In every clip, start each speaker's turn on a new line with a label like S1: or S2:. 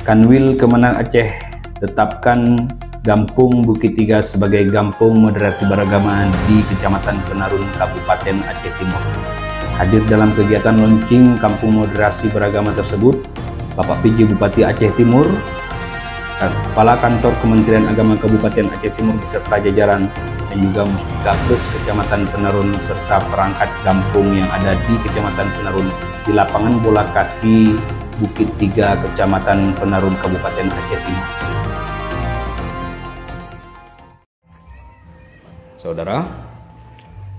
S1: Kanwil Kemenang Aceh tetapkan Gampung Bukit Tiga sebagai Gampung Moderasi Beragama di Kecamatan Penarun, Kabupaten Aceh Timur. Hadir dalam kegiatan launching Kampung Moderasi Beragama tersebut, Bapak PJ Bupati Aceh Timur, Kepala Kantor Kementerian Agama Kabupaten Aceh Timur beserta jajaran, dan juga Muskapus Kecamatan Penarun serta perangkat kampung yang ada di Kecamatan Penarun di lapangan bola kaki Bukit Tiga, Kecamatan Penarun, Kabupaten Aceh Timur. Saudara,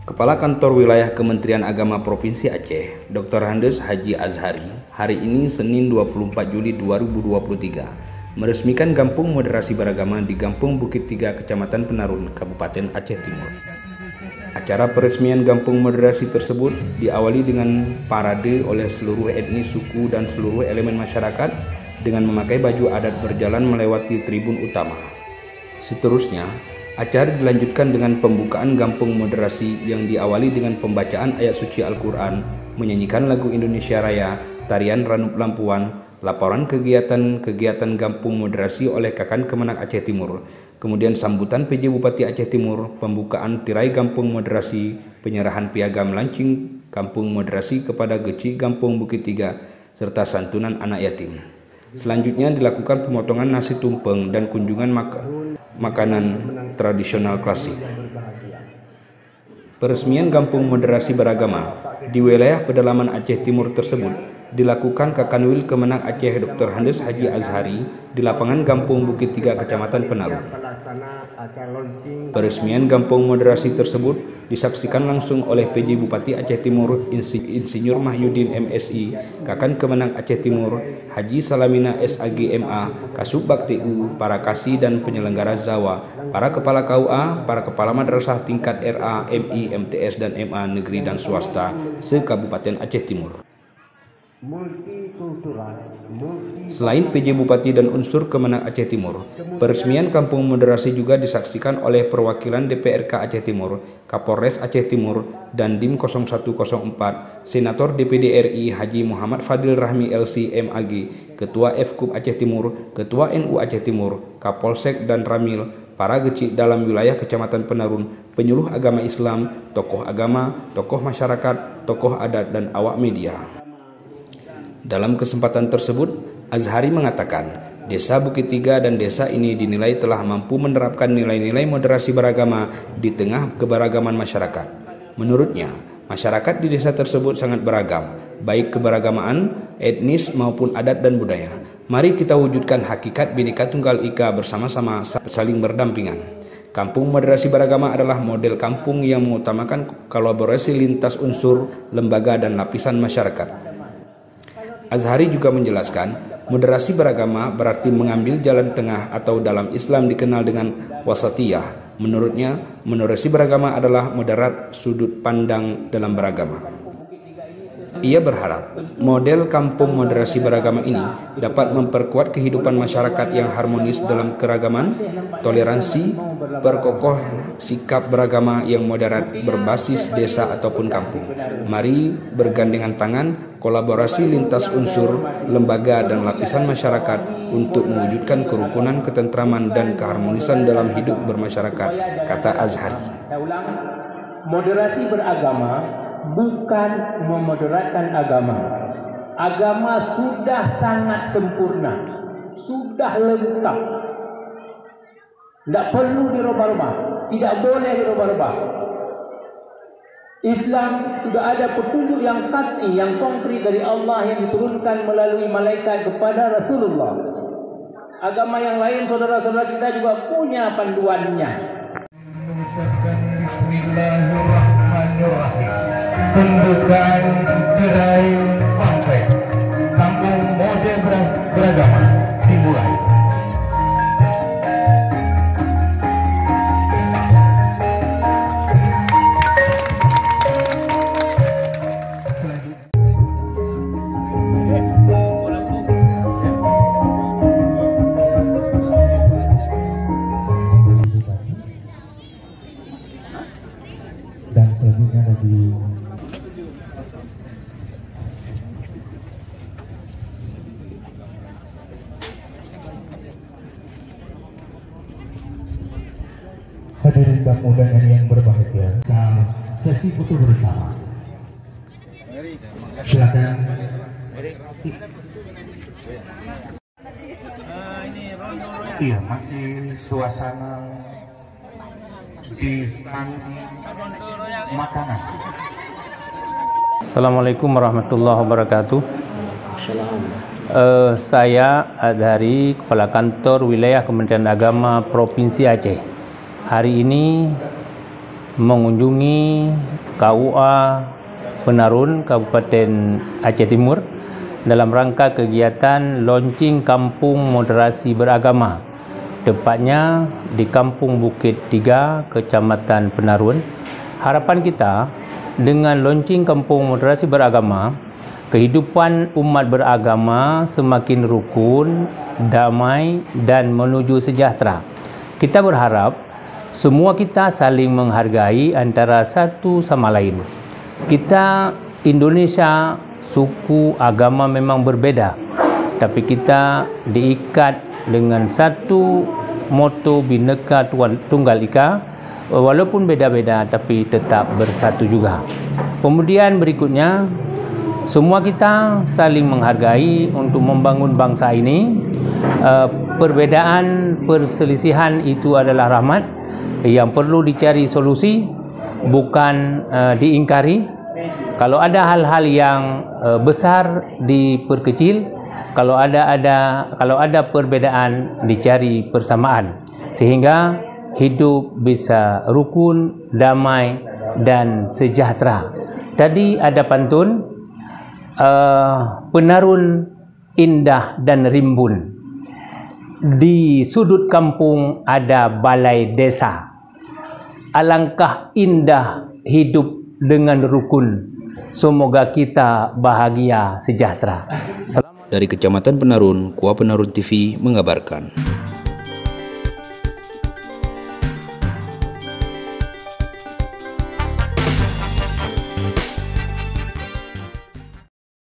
S1: Kepala Kantor Wilayah Kementerian Agama Provinsi Aceh, Dr. Handes Haji Azhari, hari ini Senin 24 Juli 2023, meresmikan Gampung Moderasi Beragama di Gampung Bukit Tiga, Kecamatan Penarun, Kabupaten Aceh Timur. Acara peresmian Gampung Moderasi tersebut diawali dengan parade oleh seluruh etnis, suku, dan seluruh elemen masyarakat dengan memakai baju adat berjalan melewati tribun utama. Seterusnya, acara dilanjutkan dengan pembukaan Gampung Moderasi yang diawali dengan pembacaan ayat suci Al-Quran, menyanyikan lagu Indonesia Raya, tarian Ranup Lampuan, laporan kegiatan Gampung Moderasi oleh Kakan Kemenang Aceh Timur, kemudian sambutan PJ Bupati Aceh Timur, pembukaan tirai Gampung Moderasi, penyerahan piagam launching Kampung Moderasi kepada Geci Gampung Bukit Tiga, serta santunan anak yatim. Selanjutnya dilakukan pemotongan nasi tumpeng dan kunjungan makanan tradisional klasik. Peresmian Gampung Moderasi Beragama di wilayah pedalaman Aceh Timur tersebut dilakukan Kakanwil Kemenang Aceh Dr. Handes Haji Azhari di lapangan Gampung Bukit Tiga, Kecamatan Penarun. Peresmian Gampung Moderasi tersebut disaksikan langsung oleh PJ Bupati Aceh Timur Insinyur Mahyudin MSI, Kakan Kemenang Aceh Timur Haji Salamina SAG MA, Kasub Bakti-U, para kasih dan penyelenggara Zawa, para kepala KUA, para kepala madrasah tingkat RA, MI, MTS, dan MA negeri dan swasta se-Kabupaten Aceh Timur. Selain PJ Bupati dan unsur Kemenang Aceh Timur, peresmian Kampung Moderasi juga disaksikan oleh perwakilan DPRK Aceh Timur, Kapolres Aceh Timur, dan Dim 0104, Senator DPD RI Haji Muhammad Fadil Rahmi LC MAG, Ketua FKUP Aceh Timur, Ketua NU Aceh Timur, Kapolsek dan Ramil, para geci dalam wilayah Kecamatan Penarun, penyuluh agama Islam, tokoh agama, tokoh masyarakat, tokoh adat, dan awak media. Dalam kesempatan tersebut, Azhari mengatakan, Desa Bukit Tiga dan desa ini dinilai telah mampu menerapkan nilai-nilai moderasi beragama di tengah keberagaman masyarakat. Menurutnya, masyarakat di desa tersebut sangat beragam, baik keberagaman, etnis maupun adat dan budaya. Mari kita wujudkan hakikat Bhinneka Tunggal Ika bersama-sama saling berdampingan. Kampung Moderasi Beragama adalah model kampung yang mengutamakan kolaborasi lintas unsur, lembaga, dan lapisan masyarakat. Azhari juga menjelaskan, moderasi beragama berarti mengambil jalan tengah atau dalam Islam dikenal dengan wasatiyah. Menurutnya, moderasi beragama adalah moderat sudut pandang dalam beragama. Ia berharap model Kampung Moderasi Beragama ini dapat memperkuat kehidupan masyarakat yang harmonis dalam keragaman, toleransi, perkokoh sikap beragama yang moderat berbasis desa ataupun kampung. Mari bergandengan tangan, kolaborasi lintas unsur, lembaga, dan lapisan masyarakat untuk mewujudkan kerukunan, ketentraman, dan keharmonisan dalam hidup bermasyarakat, kata Azhari.
S2: Moderasi beragama bukan memoderatkan agama. Agama sudah sangat sempurna, sudah lengkap. Tidak perlu dirubah-rubah, tidak boleh dirubah-rubah. Islam sudah ada petunjuk yang qat'i, yang konkret dari Allah yang diturunkan melalui malaikat kepada Rasulullah. Agama yang lain, saudara-saudara kita juga punya panduannya. Bismillahirrahmanirrahim. Pembukaan gerai pamflet Kampung Moderasi Beragama dimulai. Dan selanjutnya bagi
S3: tamu dan yang berbahagia, sesi foto bersama. Silakan. Iya, masih suasana di stand makanan.
S4: Assalamualaikum warahmatullahi wabarakatuh. Saya dari Kepala Kantor Wilayah Kementerian Agama Provinsi Aceh. Hari ini mengunjungi KUA Penarun Kabupaten Aceh Timur dalam rangka kegiatan launching Kampung Moderasi Beragama, tepatnya di Kampung Bukit 3, Kecamatan Penarun. Harapan kita dengan launching Kampung Moderasi Beragama, kehidupan umat beragama semakin rukun, damai dan menuju sejahtera. Kita berharap semua kita saling menghargai antara satu sama lain. Kita Indonesia, suku agama memang berbeda, tapi kita diikat dengan satu moto Bhinneka Tunggal Ika. Walaupun beda-beda tapi tetap bersatu juga. Kemudian berikutnya, semua kita saling menghargai untuk membangun bangsa ini. Perbedaan, perselisihan itu adalah rahmat yang perlu dicari solusi, bukan diingkari. Kalau ada hal-hal yang besar diperkecil, kalau ada perbedaan dicari persamaan, sehingga hidup bisa rukun, damai dan sejahtera. Tadi ada pantun, Penarun indah dan rimbun, di sudut kampung ada balai desa. Alangkah indah hidup dengan rukun, semoga kita bahagia sejahtera.
S1: Dari Kecamatan Penarun, KUA Penarun TV mengabarkan.